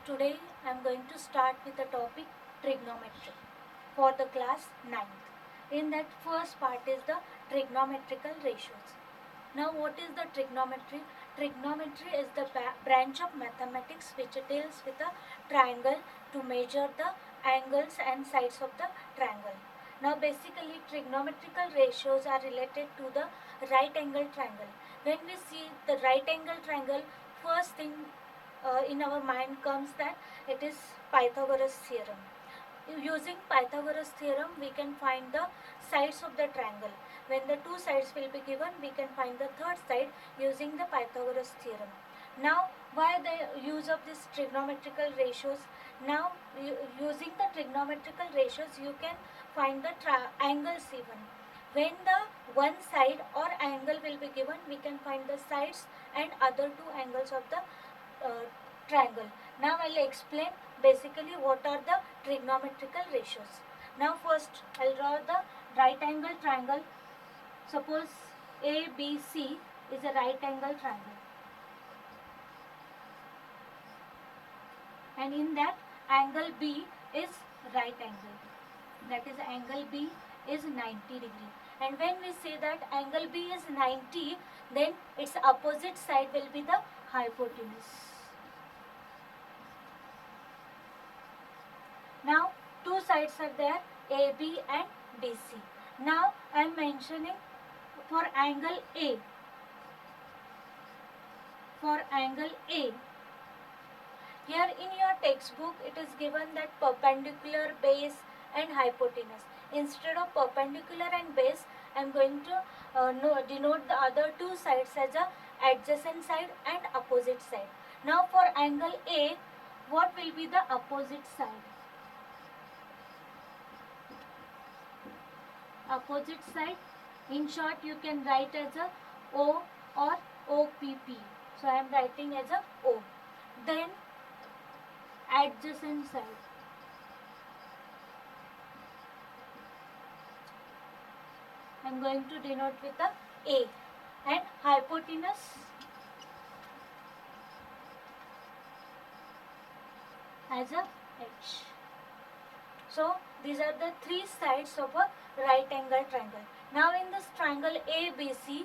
Today I am going to start with the topic trigonometry for the class 9th. In that first part is the trigonometrical ratios. Now what is the trigonometry? Trigonometry is the branch of mathematics which deals with a triangle to measure the angles and sides of the triangle. Now basically trigonometrical ratios are related to the right angle triangle. When we see the right angle triangle, first thing in our mind comes that it is Pythagoras theorem. Using Pythagoras theorem, we can find the sides of the triangle. When the two sides will be given, we can find the third side using the Pythagoras theorem. Now, why the use of this trigonometrical ratios? Now, using the trigonometrical ratios, you can find the angles even. When the one side or angle will be given, we can find the sides and other two angles of the triangle. Now I will explain basically what are the trigonometrical ratios. Now first I will draw the right angle triangle. Suppose ABC is a right angle triangle, and in that angle B is right angle. That is angle B is 90 degree. And when we say that angle B is 90, then its opposite side will be the hypotenuse. Now two sides are there, AB and BC. Now I am mentioning for angle A. For angle A, here in your textbook it is given that perpendicular, base and hypotenuse. Instead of perpendicular and base, I am going to denote the other two sides as a adjacent side and opposite side. Now for angle A, what will be the opposite side? Opposite side, in short you can write as a O or OPP. So I am writing as a O. Then adjacent side. I am going to denote with a A, and hypotenuse as a H. So these are the three sides of a right angle triangle. Now in this triangle ABC,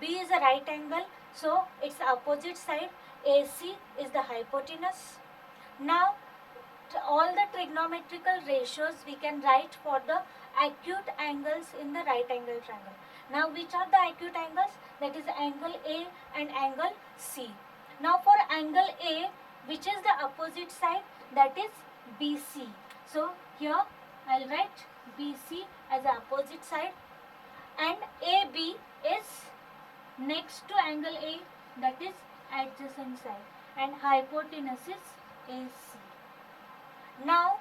B is a right angle, so its opposite side AC is the hypotenuse. Now all the trigonometrical ratios we can write for the acute angles in the right angle triangle. Now which are the acute angles? That is angle A and angle C. Now for angle A, which is the opposite side? That is BC. So here I will write BC as the opposite side, and AB is next to angle A, that is adjacent side, and hypotenuse is AC. Now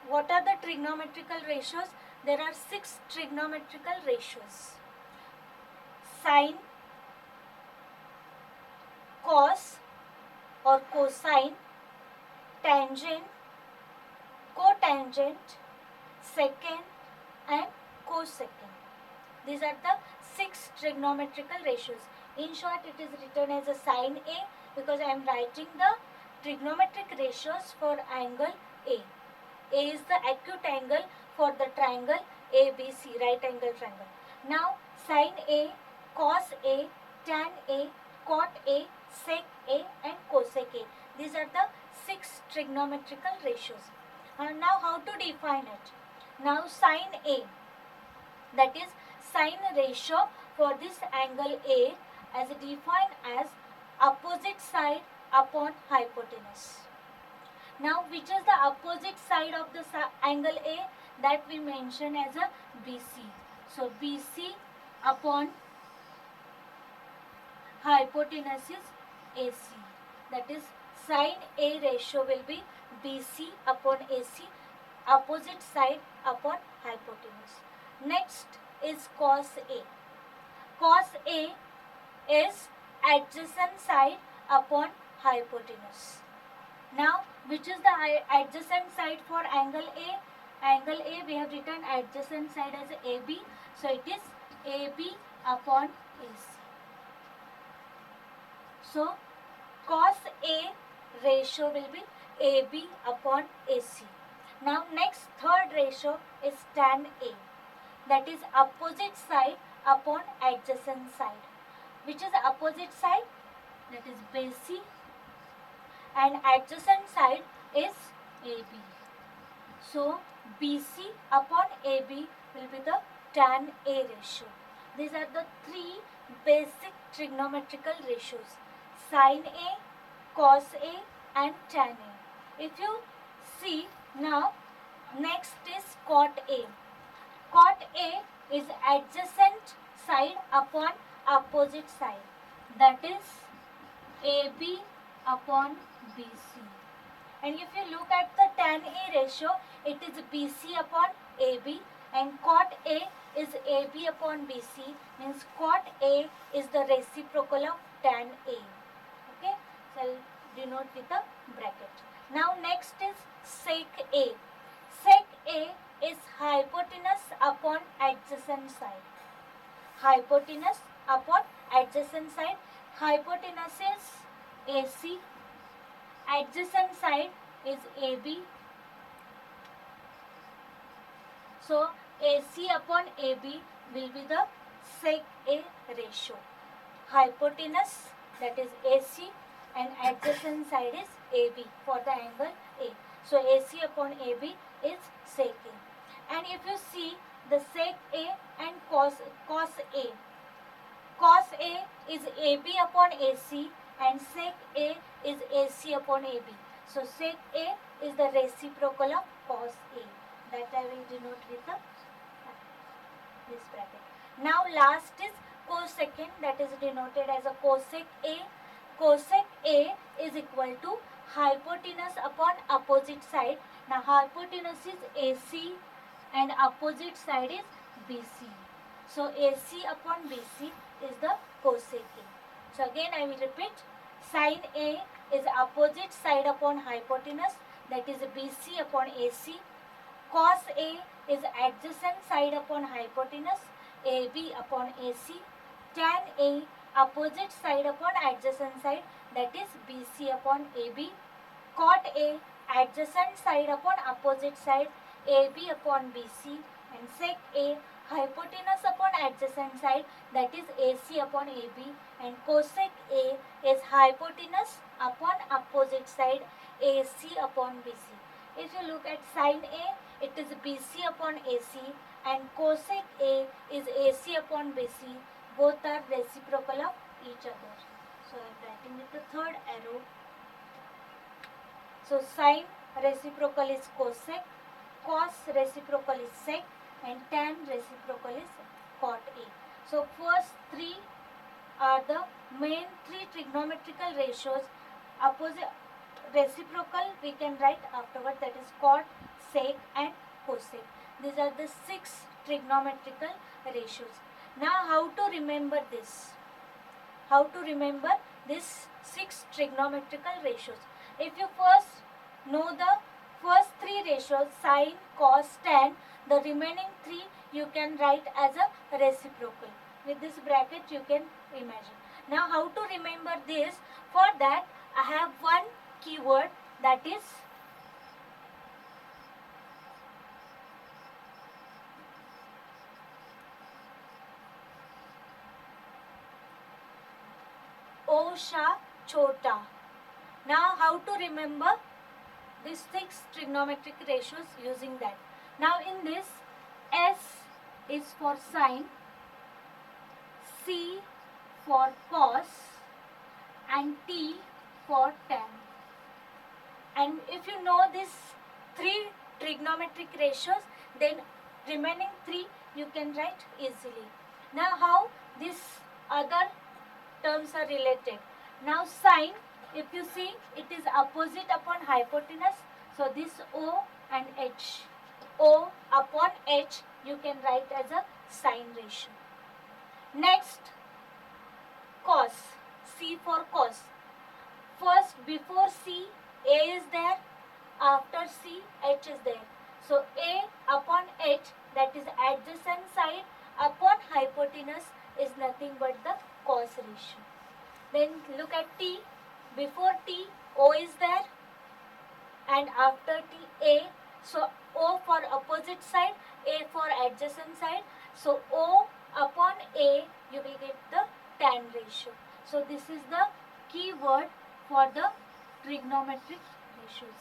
what are the trigonometrical ratios? There are 6 trigonometrical ratios: sine, cos or cosine, tangent, cotangent, secant and cosecant. These are the 6 trigonometrical ratios. In short, it is written as a sine A because I am writing the trigonometric ratios for angle A. A is the acute angle for the triangle ABC, right angle triangle. Now sine A, cos A, tan A, cot A, sec A and cosec A. These are the 6 trigonometrical ratios. Now how to define it? Now sine A, that is sine ratio for this angle A, as defined as opposite side upon hypotenuse. Now which is the opposite side of the angle A? That we mention as a BC. So BC upon hypotenuse is AC. That is sine A ratio will be BC upon AC, opposite side upon hypotenuse. Next is cos A. Cos A is adjacent side upon hypotenuse. Now which is the adjacent side for angle A? Angle A we have written adjacent side as AB. So it is AB upon AC. So cos A ratio will be AB upon AC. Now next third ratio is tan A, that is opposite side upon adjacent side. Which is opposite side? That is BC, and adjacent side is AB. So BC upon AB will be the tan A ratio. These are the three basic trigonometrical ratios: sin A, cos A and tan A. If you see now, next is cot A. Cot A is adjacent side upon opposite side, that is AB upon BC. And if you look at the tan A ratio, it is BC upon AB, and cot A is AB upon BC, means cot A is the reciprocal of tan A. Okay, so I'll denote with a bracket. Now next is sec A. Sec A is hypotenuse upon adjacent side. Hypotenuse upon adjacent side. Hypotenuse is AC, adjacent side is AB. So AC upon AB will be the sec A ratio. Hypotenuse, that is AC, and adjacent side is AB for the angle A. So AC upon AB is sec A. And if you see the sec A and cos A. Cos A is AB upon AC and sec A is AC upon AB. So sec A is the reciprocal of cos A. That I will denote with this bracket. Now last is cosecant, that is denoted as a cosec A. Cosec A is equal to hypotenuse upon opposite side. Now hypotenuse is AC and opposite side is BC. So AC upon BC is the cosec A. So again I will repeat, sin A is opposite side upon hypotenuse, that is BC upon AC. Cos A is adjacent side upon hypotenuse, AB upon AC. Tan A opposite side upon adjacent side, that is BC upon AB. Cot A adjacent side upon opposite side, AB upon BC. And sec A hypotenuse upon adjacent side, that is AC upon AB. And cosec A is hypotenuse upon opposite side, AC upon BC. If you look at sin A, it is BC upon AC, and cosec A is AC upon BC. Both are reciprocal of each other. So I am writing with the third arrow. So sin reciprocal is cosec, cos reciprocal is sec, and tan reciprocal is cot A. So first three are the main three trigonometrical ratios. Opposite reciprocal we can write afterward, that is cot, sec and cosec. These are the 6 trigonometrical ratios. Now how to remember this? How to remember these 6 trigonometrical ratios? If you first know the first 3 ratios, sin, cos, tan, the remaining 3 you can write as a reciprocal. With this bracket you can imagine. Now how to remember this? For that I have one keyword, that is Osha Chota. Now how to remember these 6 trigonometric ratios using that? Now in this, S is for sin, C for cos and T for tan. And if you know these 3 trigonometric ratios, then remaining 3 you can write easily. Now how these other terms are related? Now sin, if you see, it is opposite upon hypotenuse, so this O and H. O upon H you can write as a sin ratio. Next, cos, C for cos. First, before C, A is there, after C, H is there. So A upon H, that is adjacent side upon hypotenuse, is nothing but the cos ratio. Then look at T. Before T, O is there, and after T A, so O for opposite side, A for adjacent side, so O upon A you will get the tan ratio. So this is the key word for the trigonometric ratios.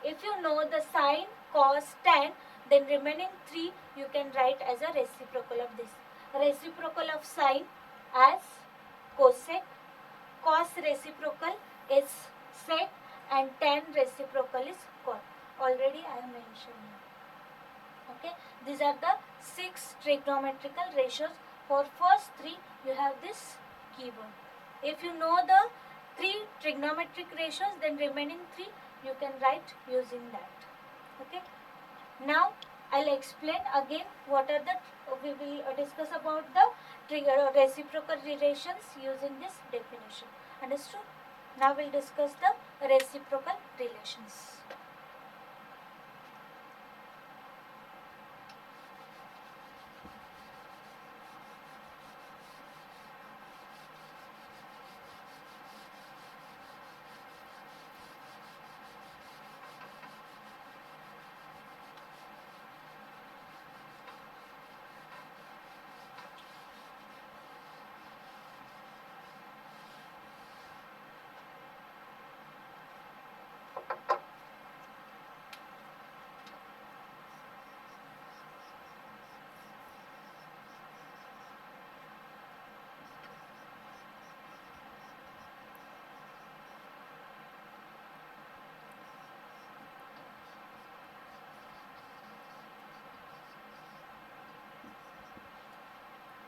If you know the sine, cos, tan, then remaining 3 you can write as a reciprocal of this. Reciprocal of sine as cosec, cos reciprocal is sec, and tan reciprocal is cot. Already I have mentioned. Okay, these are the 6 trigonometrical ratios. For first 3 you have this keyword. If you know the 3 trigonometric ratios, then remaining 3 you can write using that. Okay, now I'll explain again what are the, we will discuss about the reciprocal relations using this definition. Understood? Now we'll discuss the reciprocal relations.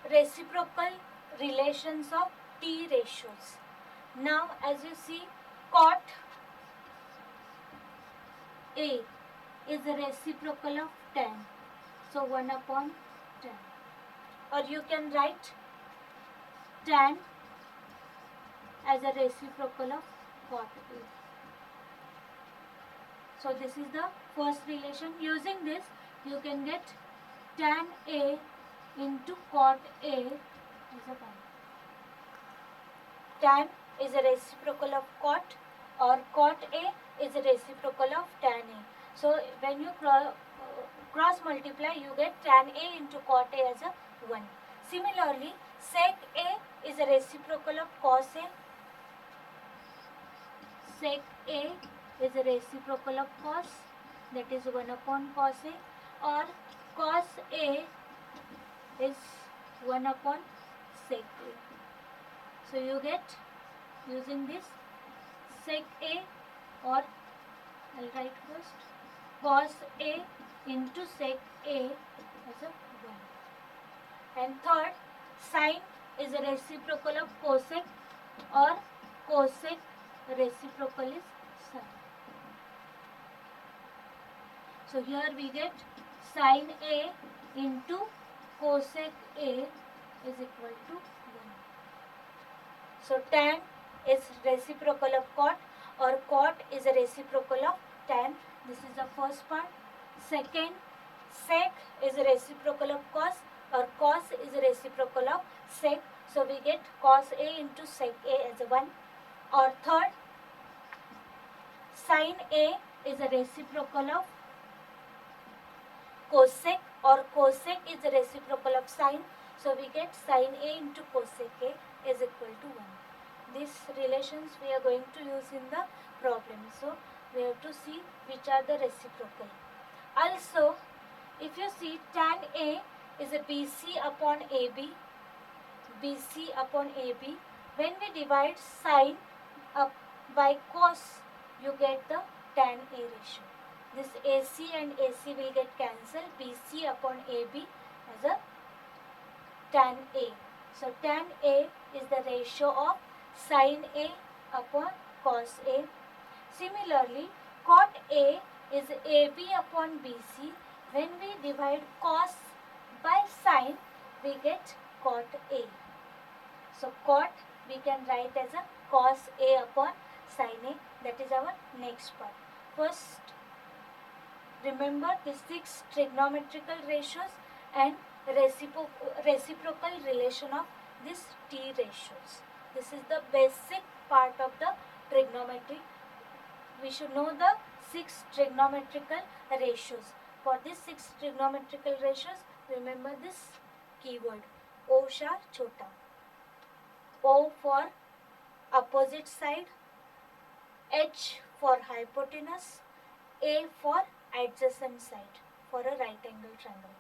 Reciprocal relations of T ratios. Now as you see, cot A is a reciprocal of tan. So 1 upon tan. Or you can write tan as a reciprocal of cot A. So this is the first relation. Using this you can get tan A into cot A as a 1. Tan is a reciprocal of cot, or cot A is a reciprocal of tan A. So when you cross multiply, you get tan A into cot A as a 1. Similarly, sec A is a reciprocal of cos A. Sec A is a reciprocal of cos, that is 1 upon cos A, or cos A is 1 upon sec A. So you get, using this, sec A, or I'll write first cos A into sec A as a 1. And third, sine is a reciprocal of cosec, or cosec reciprocal is sine. So here we get sine A into cosec A is equal to 1. So tan is reciprocal of cot, or cot is a reciprocal of tan. This is the first part. Second, sec is a reciprocal of cos, or cos is a reciprocal of sec. So we get cos A into sec A as a 1. Or third, sin A is a reciprocal of cosec, or cosec is a reciprocal of sine. So we get sin A into cosec A is equal to 1. These relations we are going to use in the problem. So we have to see which are the reciprocal. Also, if you see, tan A is a BC upon AB. BC upon AB. When we divide sine up by cos, you get the tan A ratio. This AC and AC will get cancelled. BC upon AB as a tan A. So tan A is the ratio of sin A upon cos A. Similarly, cot A is AB upon BC. When we divide cos by sin, we get cot A. So cot we can write as a cos A upon sin A. That is our next part. First, remember the 6 trigonometrical ratios and reciprocal relation of these T ratios. This is the basic part of the trigonometry. We should know the 6 trigonometrical ratios. For these 6 trigonometrical ratios, remember this keyword O sha chota. O for opposite side, H for hypotenuse, A for adjacent side for a right angle triangle.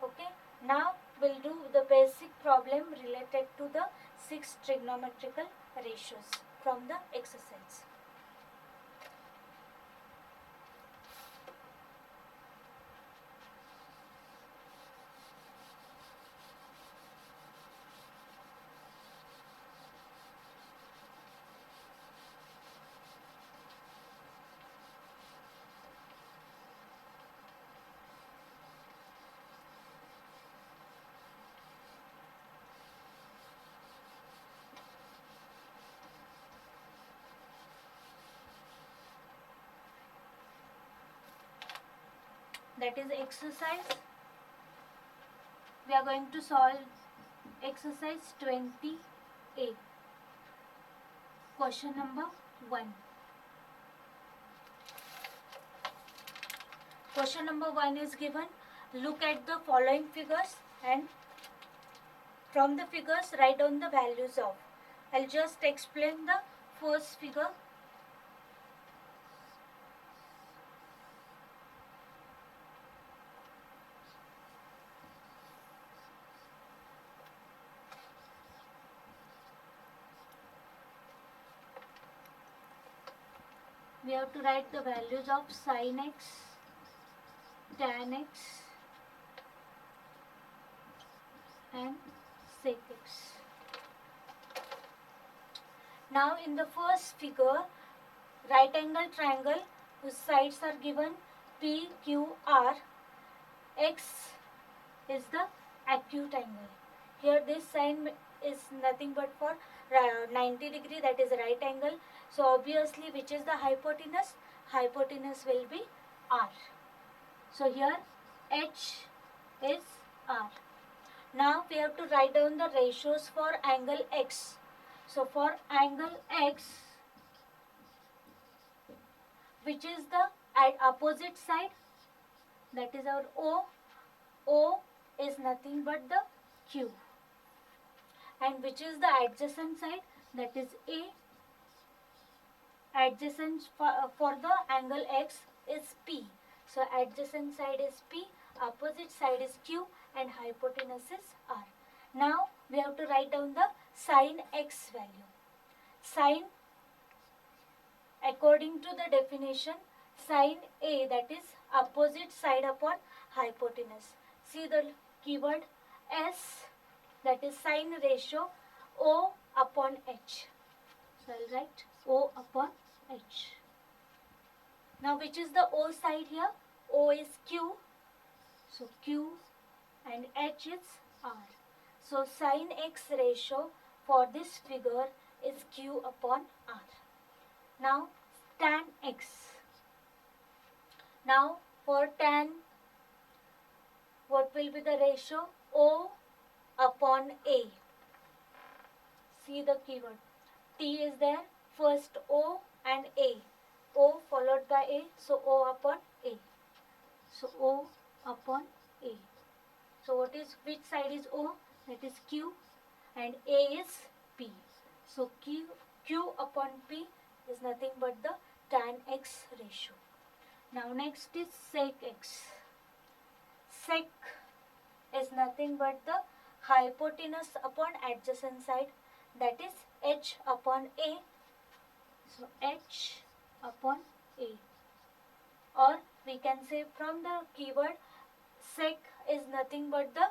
Okay, now we'll do the basic problem related to the 6 trigonometrical ratios from the exercise. That is exercise. We are going to solve exercise 20A. Question number 1. Question number 1 is given. Look at the following figures and from the figures write down the values of. I'll just explain the first figure. We have to write the values of sin x, tan x and sec x. Now in the first figure, right angle triangle whose sides are given P, Q, R, X is the acute angle. Here this sign is nothing but for 90 degree, that is right angle. So obviously which is the hypotenuse? Hypotenuse will be R. So here H is R. Now we have to write down the ratios for angle X. So for angle X, which is the opposite side, that is our O. O is nothing but the Q. And which is the adjacent side, that is A. Adjacent for the angle X is P. So adjacent side is P, opposite side is Q and hypotenuse is R. Now we have to write down the sin X value. Sin, according to the definition, sin A, that is opposite side upon hypotenuse. See the keyword S, that is sin ratio O upon H. So I'll write O upon H. Now which is the O side here? O is Q. So Q and H is R. So sin X ratio for this figure is Q upon R. Now tan X. Now for tan, what will be the ratio? O upon A. See the keyword. T is there. First O and A. O followed by A. So O upon A. So O upon A. So what is, which side is O? That is Q and A is P. So Q upon P is nothing but the tan X ratio. Now next is sec X. Sec is nothing but the hypotenuse upon adjacent side, that is H upon A. So H upon A. Or we can say from the keyword sec is nothing but the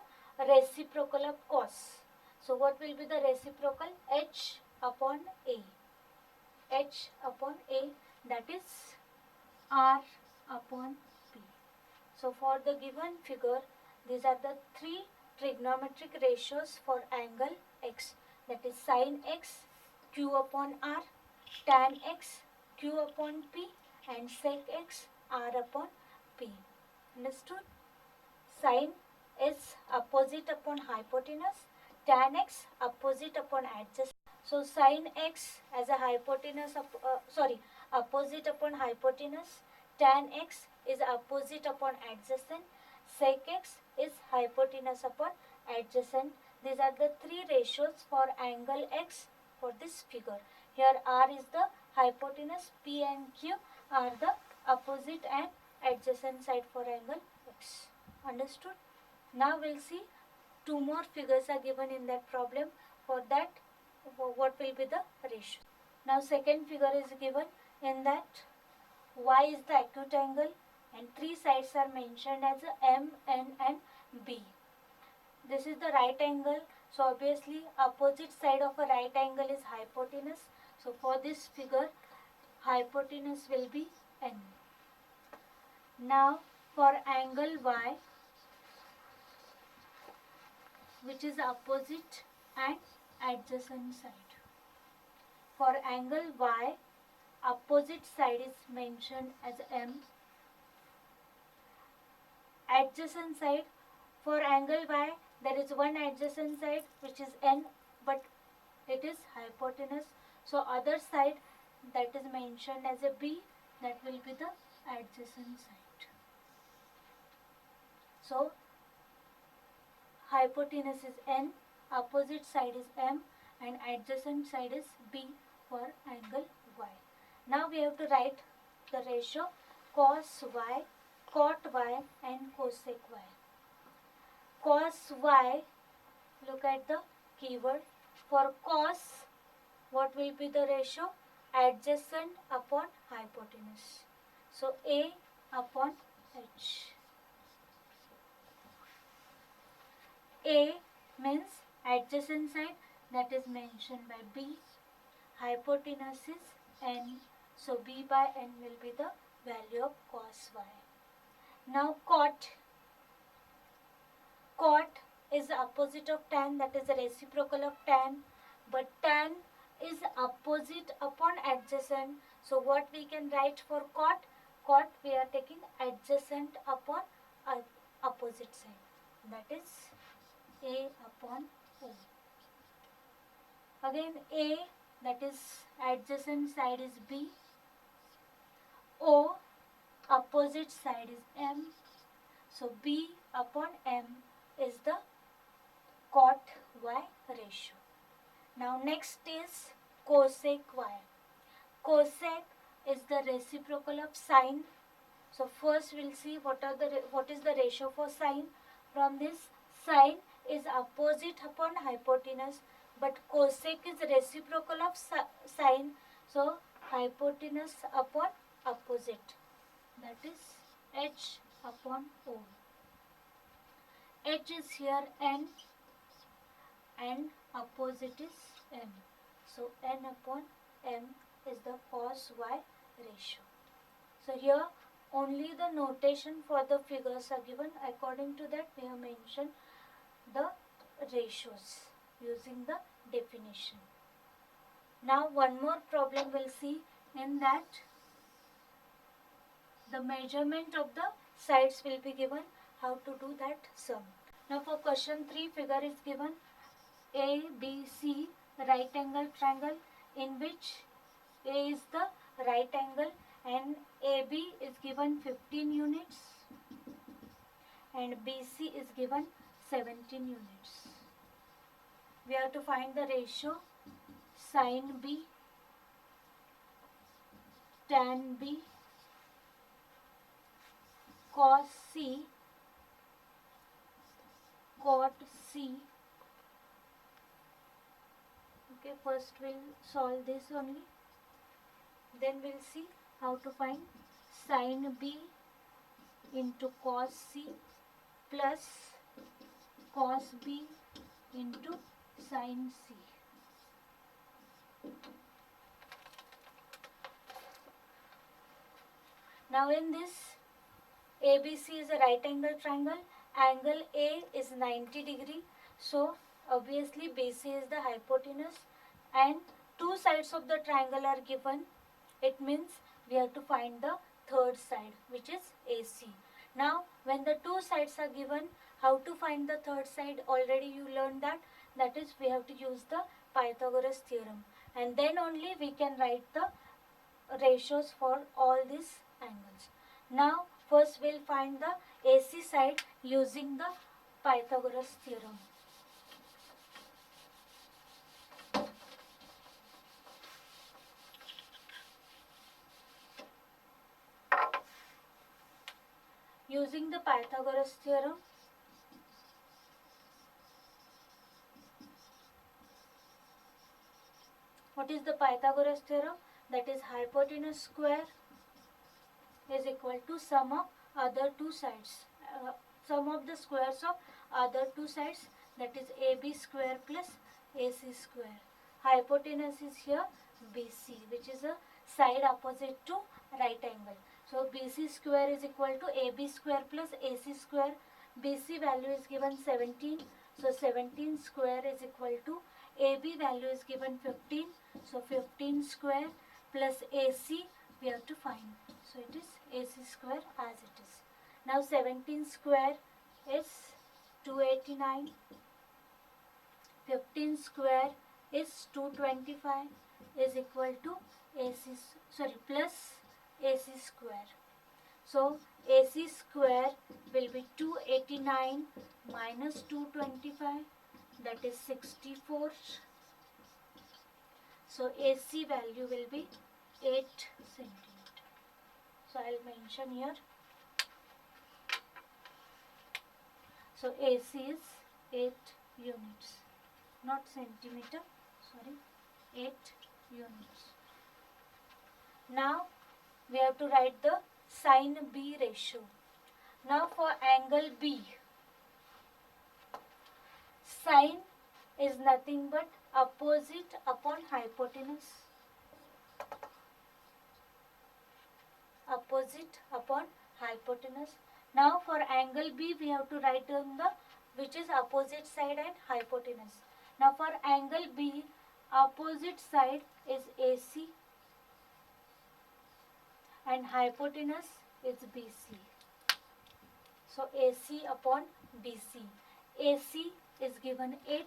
reciprocal of cos. So what will be the reciprocal? H upon A. H upon A, that is R upon P. So for the given figure, these are the three trigonometric ratios for angle X, that is sin X, Q upon R, tan X, Q upon P and sec X, R upon P. Understood? Sin is opposite upon hypotenuse, tan X opposite upon adjacent. So sin X as a hypotenuse, opposite upon hypotenuse, tan x is opposite upon adjacent, sec x is hypotenuse upon adjacent. These are the three ratios for angle x for this figure. Here R is the hypotenuse, P and Q are the opposite and adjacent side for angle x. Understood? Now we'll see two more figures are given in that problem. For that, what will be the ratio? Now second figure is given in that y is the acute angle and three sides are mentioned as M, N and B. This is the right angle, so obviously opposite side of a right angle is hypotenuse. So for this figure, hypotenuse will be N. Now for angle Y, which is opposite and adjacent side. For angle Y, opposite side is mentioned as M. Adjacent side, for angle Y, there is one adjacent side which is N, but it is hypotenuse. So other side that is mentioned as a B, that will be the adjacent side. So hypotenuse is N, opposite side is M and adjacent side is B for angle Y. Now we have to write the ratio cos Y, cot Y and cosec Y. Cos Y, look at the keyword. For cos, what will be the ratio? Adjacent upon hypotenuse. So A upon H. A means adjacent side, that is mentioned by B. Hypotenuse is N, so B by N will be the value of cos Y. Now cot. Cot is the opposite of tan, that is the reciprocal of tan, but tan is opposite upon adjacent. So what we can write for cot? Cot we are taking adjacent upon opposite side, that is A upon O. Again A, that is adjacent side is B. O, opposite side is M. So B upon M is the cot Y ratio. Now next is cosec Y. Cosec is the reciprocal of sine. So first we'll see what is the ratio for sine. From this, sine is opposite upon hypotenuse, but cosec is reciprocal of sine. So hypotenuse upon opposite, that is H upon O. H is here N and opposite is M. So N upon M is the cos Y ratio. So here only the notation for the figures are given. According to that we have mentioned the ratios using the definition. Now one more problem we'll see, in that the measurement of the sides will be given. How to do that sum. Now for question 3, figure is given ABC right angle triangle, in which A is the right angle and AB is given 15 units and BC is given 17 units. We have to find the ratio sin B, tan B, cos C, cot C. Okay, first we'll solve this only. Then we'll see how to find sin B into cos C plus cos B into sin C. Now in this, ABC is a right angle triangle. Angle A is 90 degree. So obviously BC is the hypotenuse and two sides of the triangle are given. It means we have to find the third side, which is AC. Now when the two sides are given, how to find the third side? Already you learned that. That is, we have to use the Pythagoras theorem, and then only we can write the ratios for all these angles. Now first we'll find the AC side using the Pythagoras theorem. Using the Pythagoras theorem, what is the Pythagoras theorem? That is hypotenuse square is equal to sum of other two sides. Sum of the squares of other two sides, that is AB square plus AC square. Hypotenuse is here BC, which is a side opposite to right angle. So BC square is equal to AB square plus AC square. BC value is given 17. So 17 square is equal to AB value is given 15. So 15 square plus AC we have to find. So it is AC square as it is. Now 17 square is 289. 15 square is 225 is equal to plus AC square. So AC square will be 289 minus 225, that is 64. So AC value will be 8 centimeter. So I'll mention here. So AC is 8 units, not centimeter, sorry, 8 units. Now we have to write the sin B ratio. Now for angle B, sin is nothing but opposite upon hypotenuse. Opposite upon hypotenuse. Now for angle B we have to write down the which is opposite side and hypotenuse. Now for angle B, opposite side is AC and hypotenuse is BC. So AC upon BC. AC is given 8,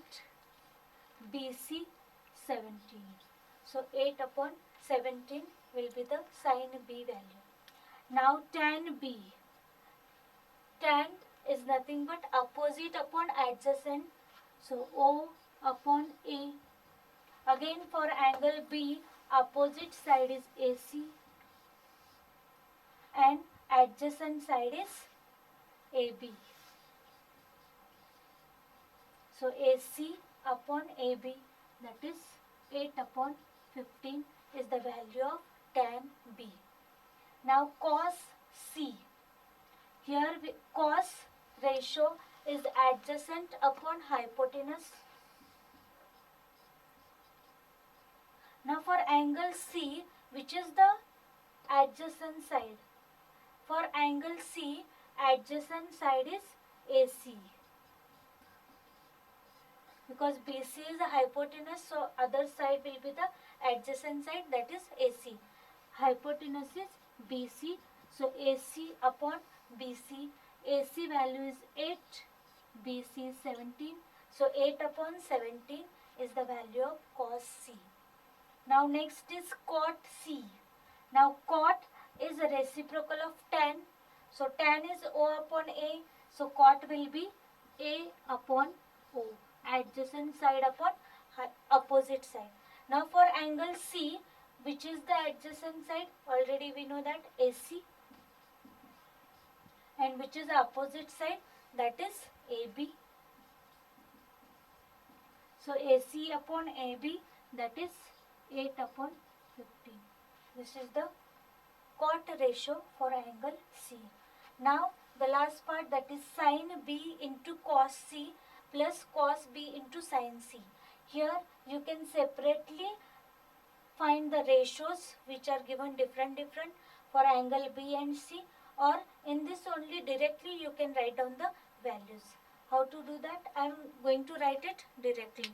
BC 17. So 8 upon 17 will be the sin B value. Now tan B. Tan is nothing but opposite upon adjacent. So O upon A. Again for angle B, opposite side is AC and adjacent side is AB. So AC upon AB, that is 8 upon 15 is the value of tan B. Now cos C. Here cos ratio is adjacent upon hypotenuse. Now for angle C, which is the adjacent side? For angle C, adjacent side is AC. Because BC is a hypotenuse, so other side will be the adjacent side, that is AC. Hypotenuse is BC, so AC upon BC. AC value is 8, BC is 17. So 8 upon 17 is the value of cos C. Now next is cot C. Now cot is a reciprocal of tan. So tan is O upon A. So cot will be A upon O. Adjacent side upon opposite side. Now for angle C, which is the adjacent side? Already we know that AC. And which is the opposite side? That is AB. So AC upon AB, that is 8 upon 15. This is the cot ratio for angle C. Now the last part, that is sin B into cos C plus cos B into sin C. Here you can separately find the ratios which are given different for angle B and C, or in this only directly you can write down the values. How to do that? I am going to write it directly.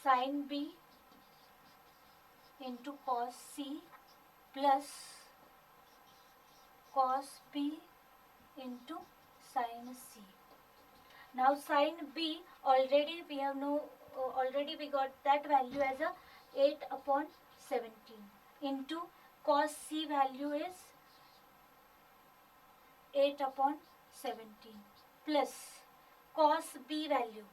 Sin B into cos C plus cos B into sin C. Now sin B already we have already we got that value as a 8 upon 17 into cos C value is 8 upon 17 plus cos B value.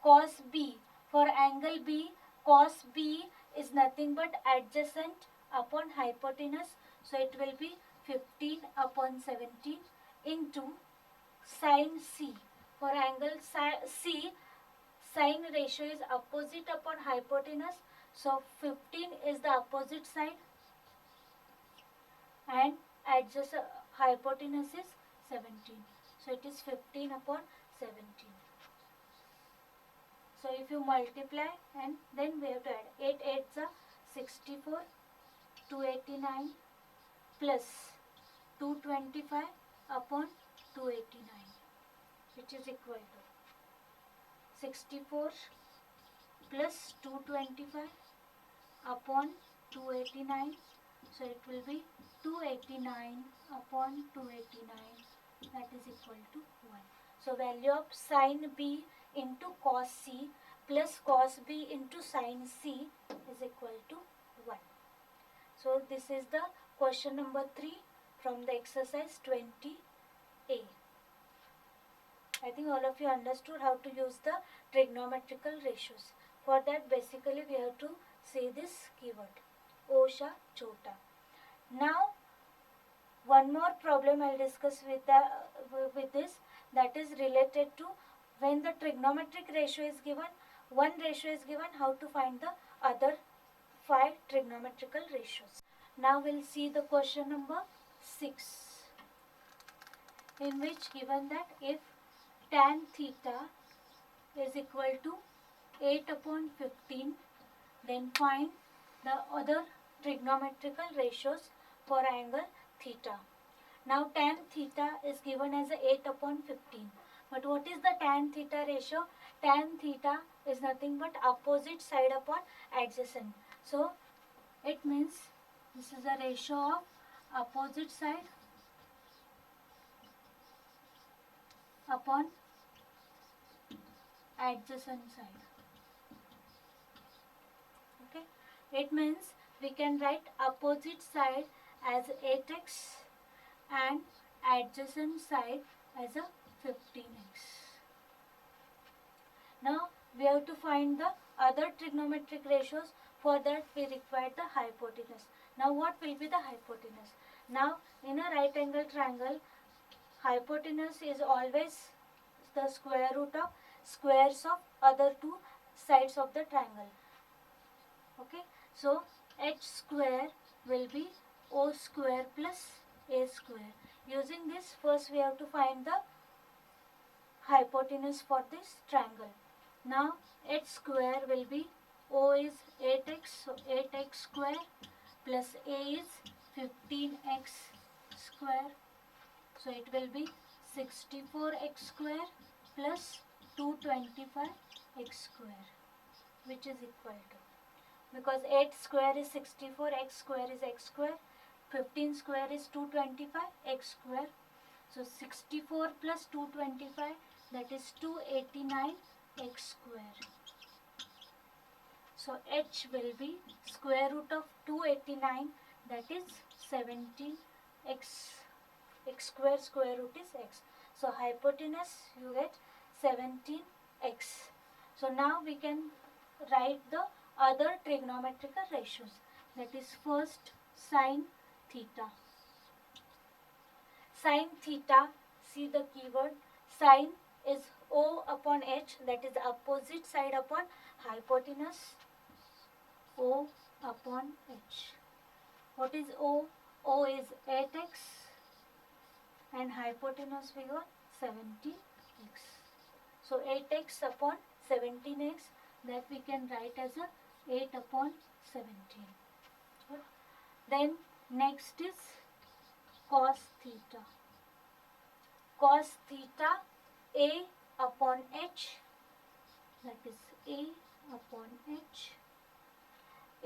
Cos B, for angle B, cos B is nothing but adjacent upon hypotenuse. So it will be 15 upon 17 into sin C. For angle C, sin ratio is opposite upon hypotenuse. So 15 is the opposite side and adjacent hypotenuse is 17. So it is 15 upon 17. So if you multiply and then we have to add 8 8s are 64, 289 plus 225 upon 289, which is equal to 64 plus 225 upon 289. So it will be 289 upon 289, that is equal to 1. So value of sin B into cos C plus cos B into sin C is equal to 1. So this is the question number 3 from the exercise 20A. I think all of you understood how to use the trigonometrical ratios. For that basically we have to say this keyword, Osha Chota. Now one more problem I'll discuss with this, that is related to when the trigonometric ratio is given, one ratio is given, how to find the other 5 trigonometrical ratios. Now we'll see the question number 6, in which given that if tan theta is equal to 8 upon 15, then find the other trigonometrical ratios for angle theta. Now tan theta is given as 8 upon 15. But what is the tan theta ratio? Tan theta is nothing but opposite side upon adjacent. So it means this is the ratio of opposite side upon adjacent side. Okay, it means we can write opposite side as 8x and adjacent side as a 15x. Now we have to find the other trigonometric ratios. For that we require the hypotenuse. Now what will be the hypotenuse? Now in a right angle triangle, hypotenuse is always the square root of squares of other two sides of the triangle. Okay, so h square will be o square plus a square. Using this, first we have to find the hypotenuse for this triangle. Now h square will be, o is 8x, so 8x square plus a is 15x square. So it will be 64x square plus 225x square, which is equal to, because 8 square is 64, x square is x square, 15 square is 225, x square. So 64 plus 225, that is 289 x square. So h will be square root of 289, that is 17 x. X square, square root is x. So hypotenuse you get 17x. So now we can write the other trigonometrical ratios. That is first sin theta. Sin theta, see the keyword, sin is O upon h, that is opposite side upon hypotenuse, O upon h. What is O? O is 8x and hypotenuse we got 17x. So 8x upon 17x, that we can write as a 8 upon 17. Good. Then next is cos theta. Cos theta, a upon h, that is a upon h.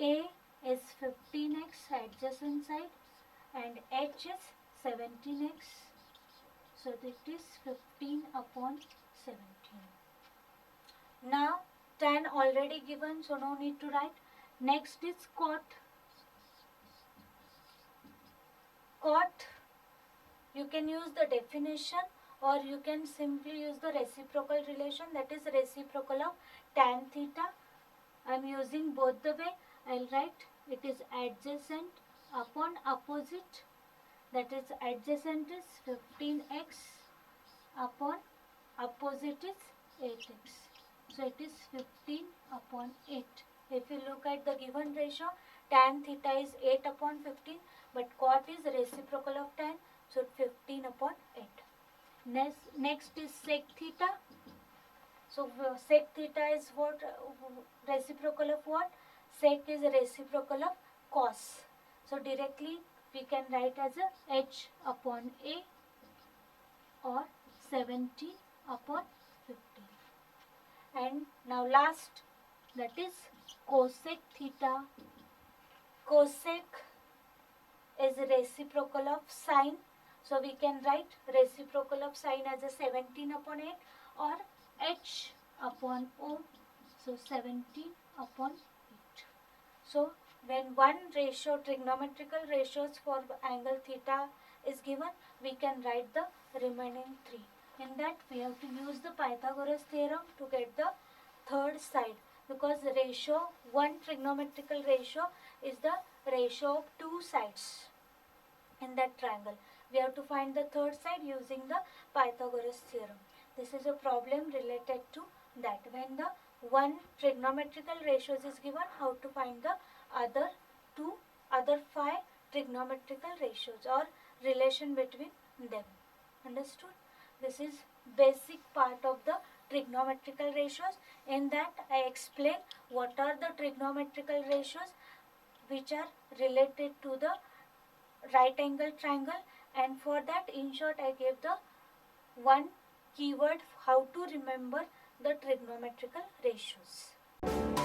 A is 15x adjacent side and h is 17x, so that is 15 upon 17. Now tan already given, so no need to write. Next is cot. Cot, you can use the definition or you can simply use the reciprocal relation, that is reciprocal of tan theta. I am using both the way. I will write it is adjacent upon opposite, that is adjacent is 15x upon opposite is 8x. So it is 15 upon 8. If you look at the given ratio, tan theta is 8 upon 15, but cot is reciprocal of tan, so 15 upon 8. Next is sec theta. So sec theta is what? Reciprocal of what? Sec is reciprocal of cos. So directly we can write as a h upon a or 17 upon 15. And now last, that is cosec theta. Cosec is reciprocal of sine. So we can write reciprocal of sine as a 17 upon 8 or h upon o. So 17 upon 8. So when one ratio, trigonometrical ratios for angle theta is given, we can write the remaining three. In that we have to use the Pythagoras theorem to get the third side, because the ratio, one trigonometrical ratio is the ratio of two sides in that triangle. We have to find the third side using the Pythagoras theorem. This is a problem related to that. When the one trigonometrical ratios is given, how to find the other five trigonometrical ratios or relation between them. Understood? This is basic part of the trigonometrical ratios. In that I explain what are the trigonometrical ratios which are related to the right angle triangle, and for that in short I gave the one keyword how to remember the trigonometrical ratios.